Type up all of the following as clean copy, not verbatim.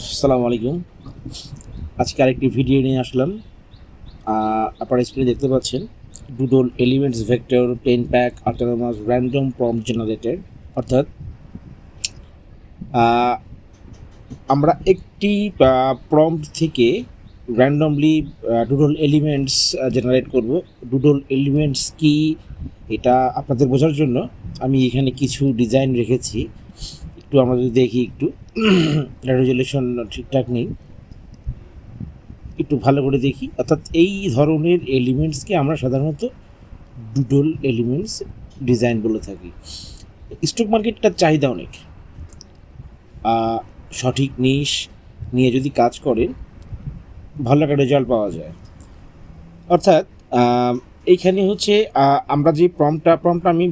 আসসালামু আলাইকুম। আজকে আরেকটি ভিডিও নিয়ে আসলাম। আপনারা স্ক্রিনে দেখতে পাচ্ছেন doodle elements vector 10 pack autonomous random prompt generator. অর্থাৎ আহ, আমরা একটি প্রম্পট থেকে র্যান্ডমলি ডুডল এলিমেন্টস জেনারেট করব। ডুডল এলিমেন্টস কি এটা আপনাদের বোঝার জন্য আমি এখানে কিছু ডিজাইন রেখেছি। একটু আমরা যদি দেখি, একটু রেজুলেশন ঠিকঠাক নেই, একটু ভালো করে দেখি। অর্থাৎ এই ধরনের এলিমেন্টসকে আমরা সাধারণত ডুডল এলিমেন্টস ডিজাইন বলে থাকি। স্টক মার্কেটটার চাহিদা অনেক, সঠিক নিশ নিয়ে যদি কাজ করেন ভালো একটা রেজাল্ট পাওয়া যায়। অর্থাৎ এইখানে হচ্ছে আমরা যে প্রম্পটটা আমি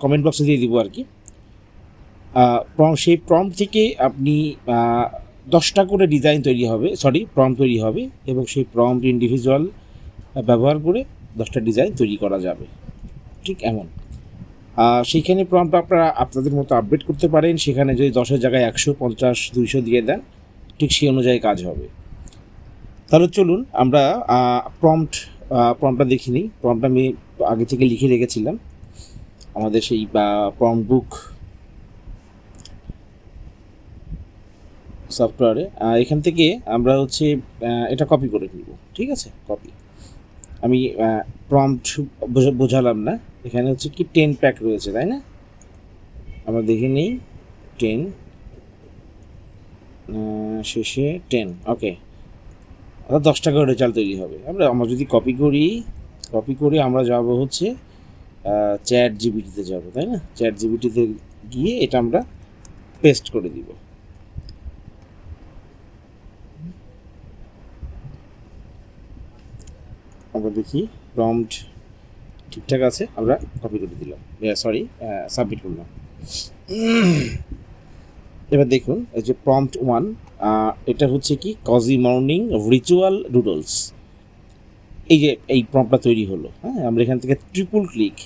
কমেন্ট বক্সে দিয়ে দিব আর কি। সেই প্রম্পট থেকে আপনি 10টা করে ডিজাইন তৈরি হবে, প্রম্পট তৈরি হবে, এবং সেই প্রম্পট ইন্ডিভিজুয়াল ব্যবহার করে 10টা ডিজাইন তৈরি করা যাবে। ঠিক এমন সেইখানে প্রম্পট আপনারা আপনাদের মতো আপডেট করতে পারেন। সেখানে যদি 10-এর জায়গায় 100, 50, 200 দিয়ে দেন, ঠিক সেই অনুযায়ী কাজ হবে। তাহলে চলুন আমরা প্রম্পটটা দেখে নিই। প্রম্পটটা আমি আগে থেকে লিখে রেখেছিলাম আমাদের সেই প্রম্পট বুক সফটওয়্যারে। এখান থেকে আমরা হচ্ছে এটা কপি করে নিব। ঠিক আছে, কপি। আমি প্রম্পট বোঝালাম না, এখানে হচ্ছে কি 10 প্যাক রয়েছে, তাই না? আমরা দেখে নিই 10 শেষে 10। ওকে, অর্থাৎ 10টা করে রেজাল্ট তৈরি হবে। আমরা যদি কপি করে আমরা যাব হচ্ছে চ্যাট জিপিটিতে যাব, তাই না? চ্যাট জিপিটিতে গিয়ে এটা আমরা পেস্ট করে দিব। আমরা দেখি প্রম্পট ঠিকঠাক আছে, আমরা কপি করে দিলাম, সাবমিট করলাম। এবার দেখুন এই যে প্রম্পট 1, এটা হচ্ছে কি কজি মর্নিং রিচুয়াল ডুডলস। এই প্রম্পটটা তৈরি হলো। হ্যাঁ, আমরা এখান থেকে ট্রিপল ক্লিক,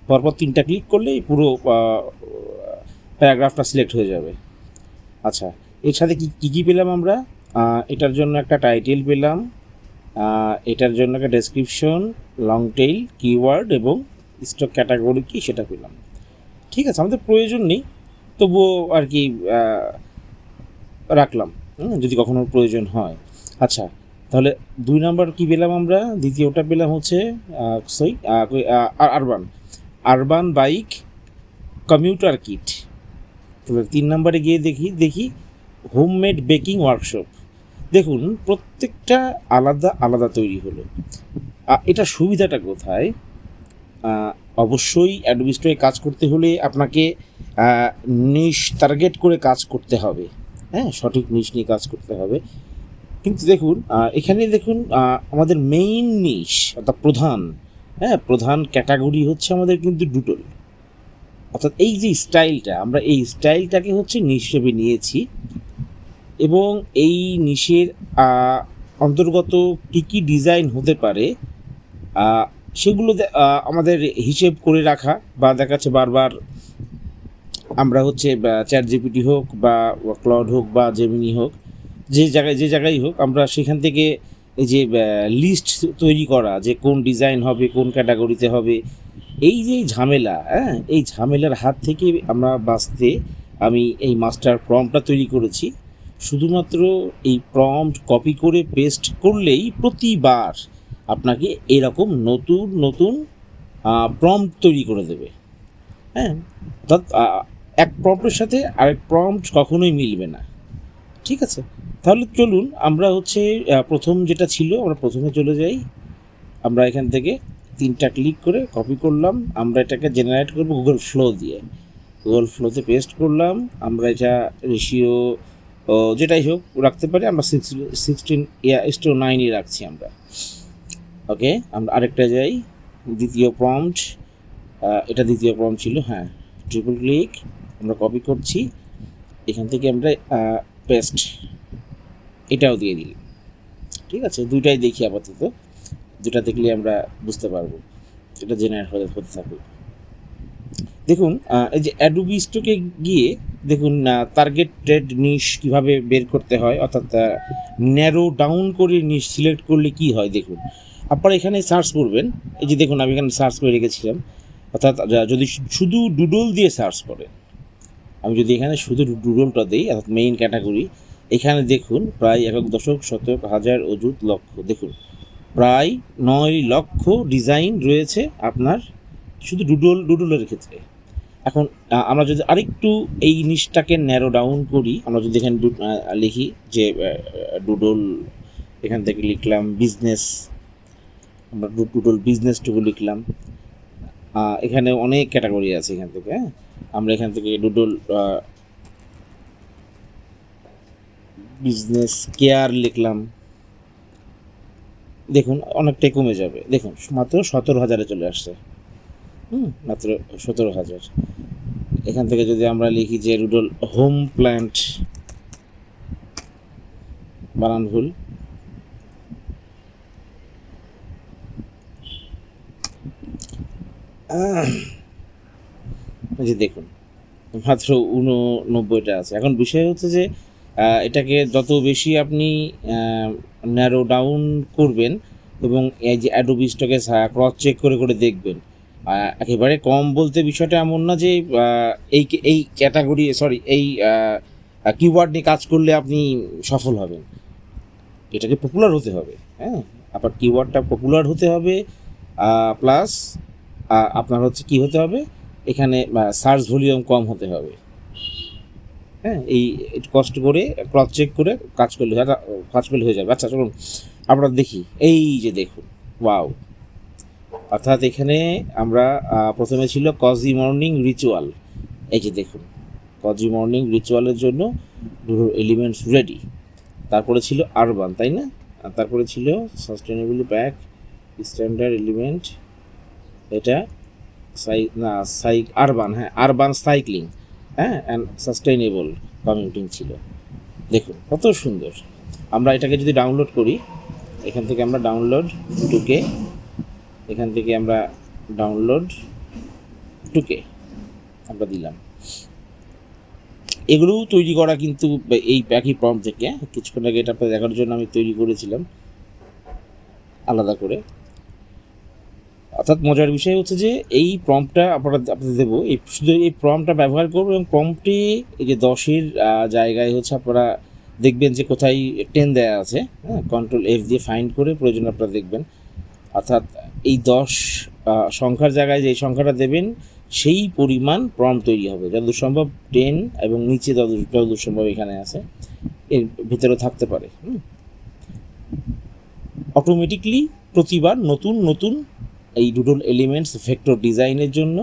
পরপর 3টা ক্লিক করলেই পুরো প্যারাগ্রাফটা সিলেক্ট হয়ে যাবে। আচ্ছা, এর সাথে কী পেলাম আমরা? এটার জন্য একটা টাইটেল পেলাম, এটার জন্য একটা ডেসক্রিপশন, লং টেইল, কিওয়ার্ড এবং স্টক ক্যাটাগরি কি সেটা পেলাম। ঠিক আছে, আমাদের প্রয়োজন নেই, তবুও আর কি রাখলাম যদি কখনো প্রয়োজন হয়। আচ্ছা, তাহলে 2 নাম্বার কি পেলাম আমরা? দ্বিতীয়টা পেলাম হচ্ছে আরবান বাইক কমিউটার কিট। তাহলে 3 নাম্বারে গিয়ে দেখি হোমমেড বেকিং ওয়ার্কশপ। দেখুন প্রত্যেকটা আলাদা আলাদা তৈরি হলো। এটা সুবিধাটা কোথায়? অবশ্যই অ্যাডোবি স্টোরে কাজ করতে হলে আপনাকে নিশ টার্গেট করে কাজ করতে হবে। হ্যাঁ, সঠিক নিশ নিয়ে কাজ করতে হবে। কিন্তু দেখুন এখানে দেখুন আমাদের মেইন নিশ অর্থাৎ প্রধান ক্যাটাগরি হচ্ছে আমাদের কিন্তু ডুডল। অর্থাৎ এই যে স্টাইলটা, আমরা এই স্টাইলটাকে হচ্ছে নিশ হিসেবে নিয়েছি, এবং এই নিশের অন্তর্গত কী ডিজাইন হতে পারে সেগুলো আমাদের হিসেব করে রাখা, বা দেখাচ্ছে বারবার আমরা হচ্ছে চ্যাট জিপিটি হোক বা ক্লাউড হোক বা জেমিনি হোক, যে জায়গায় হোক, আমরা সেখান থেকে এই যে লিস্ট তৈরি করা, যে কোন ডিজাইন হবে, কোন ক্যাটাগরিতে হবে, এই যে ঝামেলা, এই ঝামেলার হাত থেকে আমরা বাঁচতে আমি এই মাস্টার প্রম্পটটা তৈরি করেছি। শুধুমাত্র এই প্রম্পট কপি করে পেস্ট করলেই প্রতিবার আপনাকে এরকম নতুন প্রম্পট তৈরি করে দেবে। হ্যাঁ, অর্থাৎ এক প্রম্পটের সাথে আরেক প্রম্পট কখনোই মিলবে না। ঠিক আছে, তাহলে চলুন আমরা হচ্ছে প্রথম যেটা ছিল, আমরা প্রথমে চলে যাই। আমরা এখান থেকে 3টা ক্লিক করে কপি করলাম, আমরা এটাকে জেনারেট করব গুগল ফ্লো দিয়ে। গুগল ফ্লোতে পেস্ট করলাম, আমরা এটা রেশিও যেটাই হোক রাখতে পারি, আমরা 16:9 রাখছি আমরা। ওকে, আমরা আরেকটা যাই, দ্বিতীয় প্রম্পট, এটা দ্বিতীয় প্রম্পট ছিল। হ্যাঁ, ট্রিপল ক্লিক, আমরা কপি করছি, এখান থেকে আমরা পেস্ট এটাও দিয়ে দিই। ঠিক আছে, দুইটাই দেখি আপাতত, দুটা দেখলে আমরা বুঝতে পারবো এটা জেনারেট হতে থাকবে। দেখুন এই যে অ্যাডোবি স্টোরে গিয়ে দেখুন টার্গেটেড নিশ কিভাবে বের করতে হয়, অর্থাৎ ন্যারো ডাউন করে নিশ সিলেক্ট করলে কি হয় দেখুন। আপনারা এখানে সার্চ করবেন, এই যে দেখুন আমি এখানে সার্চ করে রেখেছিলাম, অর্থাৎ যদি শুধু ডুডল দিয়ে সার্চ করেন, আমি যদি এখানে শুধু ডুডলটা দিই অর্থাৎ মেইন ক্যাটাগরি, এখানে দেখুন প্রায় 1,000,000 অযুত লক্ষ, দেখুন প্রায় 9 লক্ষ ডিজাইন রয়েছে আপনার শুধু ডুডলের ক্ষেত্রে। এখন আমরা যদি আরেকটু এই নিচটাকে ন্যারো ডাউন করি, আমরা যদি এখানে লিখি যে ডুডল, এখান থেকে লিখলাম বিজনেস, আমরা ডুডল বিজনেসটুকু লিখলাম। এখানে অনেক ক্যাটাগরি আছে এখান থেকে, হ্যাঁ আমরা এখান থেকে ডুডল বিজনেস কেয়ার লিখলাম, দেখুন অনেকটাই কমে যাবে, দেখুন মাত্র 17,000-এ চলে আসছে, মাত্র 17,000। এখান থেকে যদি আমরা লিখি যে ডুডল হোম প্ল্যান্ট, বানান ভুল, যে দেখুন মাত্র 89টা আছে। এখন বিষয় হচ্ছে যে এটাকে যত বেশি আপনি ন্যারো ডাউন করবেন এবং এই যে অ্যাডোবি স্টকে ক্রস চেক করে করে দেখবেন, একেবারে কম বলতে বিষয়টা এমন না যে এই ক্যাটাগরি এই কিওয়ার্ড নিয়ে কাজ করলে আপনি সফল হবেন, এটাকে পপুলার হতে হবে, হ্যাঁ আপনার কিওয়ার্ডটা পপুলার হতে হবে, প্লাস আপনার হচ্ছে কি হতে হবে, এখানে সার্চ ভলিউম কম হতে হবে, হ্যাঁ এই কষ্ট করে ক্রস চেক করে কাজ করলে হয়ে যাবে। আচ্ছা চলুন আমরা দেখি, এই যে দেখুন ওয়াও, অর্থাৎ এখানে আমরা প্রথমে ছিল কজি মর্নিং রিচুয়াল, এই যে দেখুন কজি মর্নিং রিচুয়ালের জন্য এলিমেন্টস রেডি, তারপরে ছিল আরবান, তাই না, আর তারপরে ছিল সাস্টেনেবল প্যাক স্ট্যান্ডার্ড এলিমেন্ট, এটা আরবান, হ্যাঁ আরবান সাইক্লিং, হ্যাঁ অ্যান্ড সাস্টেইনেবল কমিউটিং ছিল। দেখুন কত সুন্দর। আমরা এটাকে যদি ডাউনলোড করি, এখান থেকে আমরা ডাউনলোড টুকে, এখান থেকে আমরা ডাউনলোড টুকে আমরা দিলাম, এগুলোও তৈরি করা কিন্তু এই একই প্রম্পট থেকে, কিছুক্ষণ আগে এটা আপনাদের দেখার জন্য আমি তৈরি করেছিলাম আলাদা করে। অর্থাৎ মজার বিষয় হচ্ছে যে এই প্রম্পটটা আপনাদের দেবো, এই শুধু এই প্রম্পটটা ব্যবহার করবো এবং প্রম্পটে এই যে 10-এর জায়গায় হচ্ছে আপনারা দেখবেন যে কোথায় 10 দেওয়া আছে, হ্যাঁ কন্ট্রোল F দিয়ে ফাইন্ড করে প্রয়োজন আপনারা দেখবেন, অর্থাৎ এই 10 সংখ্যার জায়গায় যে সংখ্যাটা দেবেন সেই পরিমাণ প্রম্পট তৈরি হবে, যতদূর সম্ভব 10 এবং নিচে যতদূর সম্ভব এখানে আছে, এর ভিতরেও থাকতে পারে। অটোমেটিকলি প্রতিবার নতুন নতুন এই ডুডল এলিমেন্টস ভেক্টর ডিজাইনের জন্য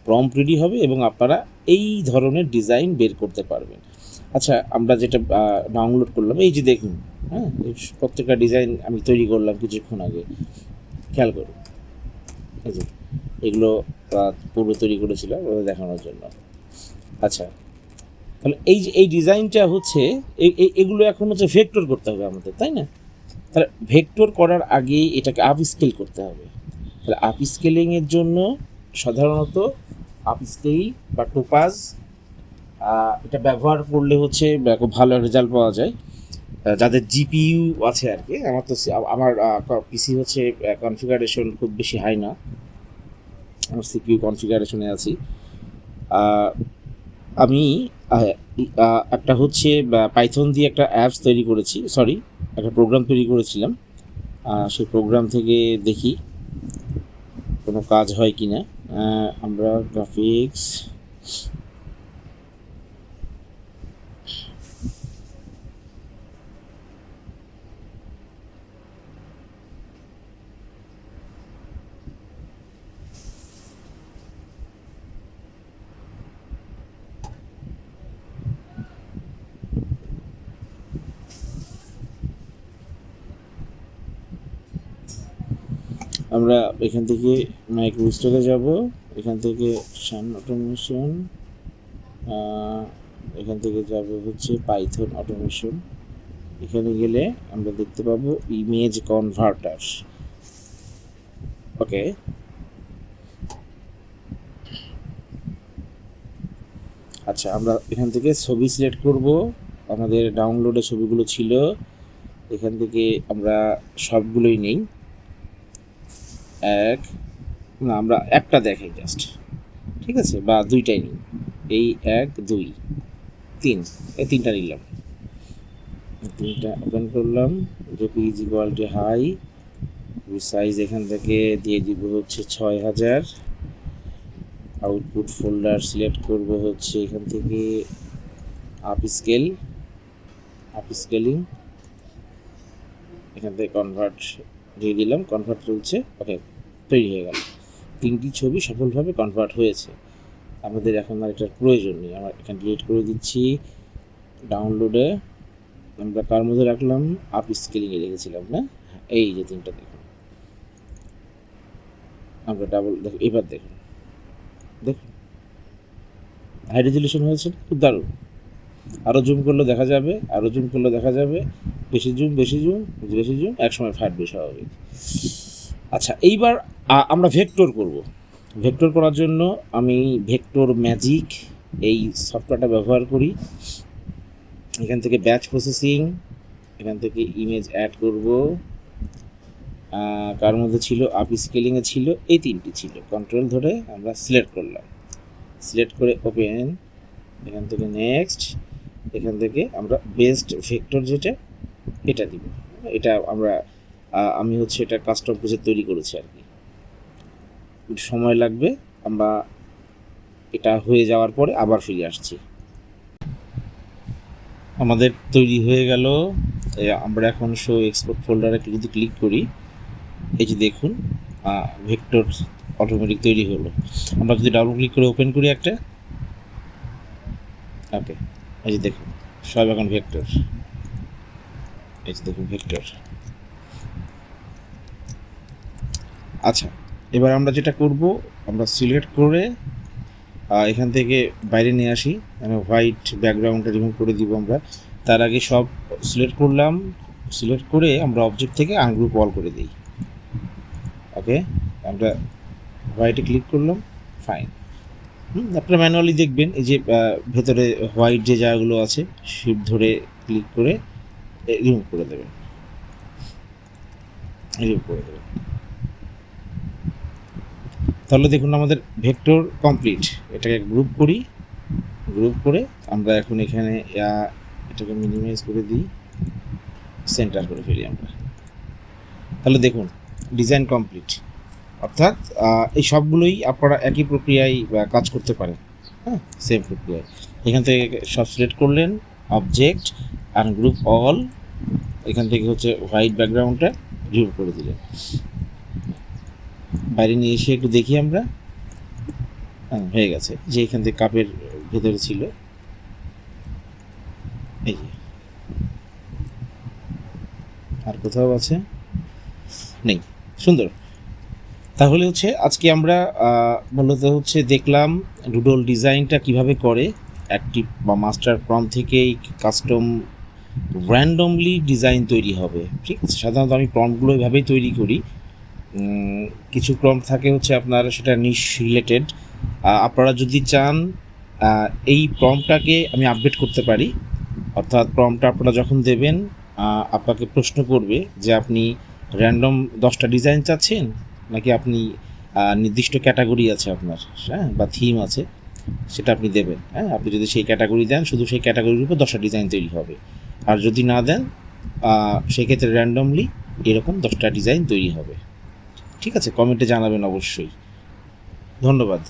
প্রম্পট রেডি হবে এবং আপনারা এই ধরনের ডিজাইন বের করতে পারবেন। আচ্ছা আমরা যেটা ডাউনলোড করলাম, এই যে দেখুন, হ্যাঁ প্রত্যেকটা ডিজাইন আমি তৈরি করলাম কিছুক্ষণ আগে, খেয়াল করুন এই যে এগুলো পূর্বে তৈরি করেছিলাম দেখানোর জন্য। আচ্ছা তাহলে এই যে এই ডিজাইনটা হচ্ছে এগুলো এখন হচ্ছে ভেক্টর করতে হবে আমাদের, তাই না, তাহলে ভেক্টর করার আগে এটাকে আপ স্কেল করতে হবে। তাহলে আপ স্কেলিংয়ের জন্য সাধারণত আপ স্কেল বা টোপাজ এটা ব্যবহার করলে হচ্ছে খুব ভালো রেজাল্ট পাওয়া যায়, যাদের জিপিইউ আছে আর কি। আমার পিসি হচ্ছে কনফিগারেশন খুব বেশি হাই না, আমার সিপিইউ কনফিগারেশনে আছি। আমি একটা হচ্ছে পাইথন দিয়ে একটা অ্যাপস তৈরি করেছি, একটা প্রোগ্রাম তৈরি করেছিলাম, সেই প্রোগ্রাম থেকে দেখি কোনো কাজ হয় কি না। আমরা গ্রাফিক্স আমরা এখান থেকে মাইক্রোস্টকে যাব, এখান থেকে শান অটোমেশন, এখান থেকে যাব হচ্ছে পাইথন অটোমেশন, এখানে গেলে আমরা দেখতে পাবো ইমেজ কনভার্টার। ওকে আচ্ছা, আমরা এখান থেকে ছবি সিলেক্ট করব। আমাদের ডাউনলোডে ছবিগুলো ছিল, এখান থেকে আমরা সবগুলোই নেই। না, আমরা একটা দেখাই জাস্ট, ঠিক আছে, বা দুইটাই নিই। এই 1 2 3, এই তিনটা নিলাম। তিনটা ওপেন করলাম। জেপিইজি কোয়ালিটি হাই, সাইজ এখান থেকে দিয়ে দিব হচ্ছে 6000। আউটপুট ফোল্ডার সিলেক্ট করব হচ্ছে এখান থেকে আপস্কেলিং, এখান থেকে কনভার্ট দিয়ে দিলাম, কনভার্ট চলছে। ওকে, তৈরি হয়ে গেল। 3টি ছবি সফলভাবে কনভার্ট হয়েছে। আমাদের এখন আর এটার প্রয়োজন নেই, আমরা এখানে ডিলিট করে দিচ্ছি। ডাউনলোডে আমরা কার মধ্যে রাখলাম, আপস্কেলিংয়ে রেখেছিলাম না? এই যে 3টা দেখুন, আমরা ডাবল দেখুন, এবার দেখুন হাই রেজলিউশন হয়েছে, খুব দারুণ। আরও জুম করলে দেখা যাবে, বেশি জুম, একসময় ফাটবে স্বাভাবিক। আচ্ছা, এইবার আমরা ভেক্টর করব। ভেক্টর করার জন্য আমি ভেক্টর ম্যাজিক এই সফটওয়্যারটা ব্যবহার করি। এখান থেকে ব্যাচ প্রসেসিং, এখান থেকে ইমেজ অ্যাড করব। কার মধ্যে ছিল, আপস্কেলিংয়ে ছিল, এই 3টি ছিল। কন্ট্রোল ধরে আমরা সিলেক্ট করলাম, সিলেক্ট করে ওপেন, এখান থেকে নেক্সট, এখান থেকে আমরা বেস্ট ভেক্টর যেটা এটা দিব। এটা আমি হচ্ছে এটা কাস্টম পেজে তৈরি করেছি আর কি, সময় লাগবে। আমরা এটা হয়ে যাওয়ার পরে আবার ফিরে আসছি। আমাদের তৈরি হয়ে গেল। আমরা এখন শো এক্সপোর্ট ফোল্ডারে যদি ক্লিক করি, এই যে দেখুন ভেক্টর অটোমেটিক তৈরি হলো। আমরা যদি ডাবল ক্লিক করে ওপেন করি একটা, ওকে, এই যে দেখুন সব এখন ভেক্টর। এই যে দেখুন ভেক্টর। আচ্ছা, এবার আমরা যেটা করব, আমরা সিলেক্ট করে এখান থেকে বাইরে নিয়ে আসি, মানে হোয়াইট ব্যাকগ্রাউন্ডটা রিমুভ করে দিব আমরা। তার আগে সব সিলেক্ট করলাম, সিলেক্ট করে আমরা অবজেক্ট থেকে আনগ্রুপ অল করে দিই। ওকে, আমরা হোয়াইটে ক্লিক করলাম, ফাইন। আপনারা ম্যানুয়ালি দেখবেন এই যে ভেতরে হোয়াইট যে জায়গাগুলো আছে, শিফট ধরে ক্লিক করে রিমুভ করে দেবেন, তাহলে দেখুন আমাদের ভেক্টর কমপ্লিট। এটাকে গ্রুপ করে আমরা এখন এখানে এটাকে মিনিমাইজ করে দিই, সেন্টার করে ফেলি আমরা। তাহলে দেখুন ডিজাইন কমপ্লিট। অর্থাৎ এই সবগুলোই আপনারা একই প্রক্রিয়ায় কাজ করতে পারেন, হ্যাঁ, সেম প্রক্রিয়ায়। এখান থেকে সব সিলেক্ট করলেন, অবজেক্ট আনগ্রুপ অল, এখান থেকে হচ্ছে হোয়াইট ব্যাকগ্রাউন্ডটা রিমুভ করে দিলেন। বাইরে নিয়ে এসে একটু দেখি আমরা, হয়ে গেছে। যে এখান থেকে কাপের ভেতরে ছিল, এই যে, আর কোথাও আছে নেই, সুন্দর। তাহলে হচ্ছে আজকে আমরা মূলত হচ্ছে দেখলাম ডুডল ডিজাইনটা কিভাবে করে। অ্যাক্টিভ বা মাস্টার প্রম্পট থেকেই কাস্টম র্যান্ডমলি ডিজাইন তৈরি হবে, ঠিক আছে। সাধারণত আমি প্রম্পটগুলো এভাবেই তৈরি করি। কিছু প্রম্পট থাকে হচ্ছে আপনার সেটা নিশ রিলেটেড। আপনারা যদি চান এই প্রম্পটটাকে আমি আপডেট করতে পারি। অর্থাৎ প্রম্পটটা আপনারা যখন দেবেন, আপনাকে প্রশ্ন করবে যে আপনি র্যান্ডম 10টা ডিজাইন চাচ্ছেন, নাকি আপনি নির্দিষ্ট ক্যাটাগরি আছে আপনার, হ্যাঁ, বা থিম আছে, সেটা আপনি দেবেন। হ্যাঁ, আপনি যদি সেই ক্যাটাগরি দেন, শুধু সেই ক্যাটাগরির উপর 10টা ডিজাইন তৈরি হবে। আর যদি না দেন, সেক্ষেত্রে র্যান্ডমলি এরকম 10টা ডিজাইন তৈরি হবে। ঠিক আছে, কমেন্টে জানাবেন অবশ্যই। ধন্যবাদ।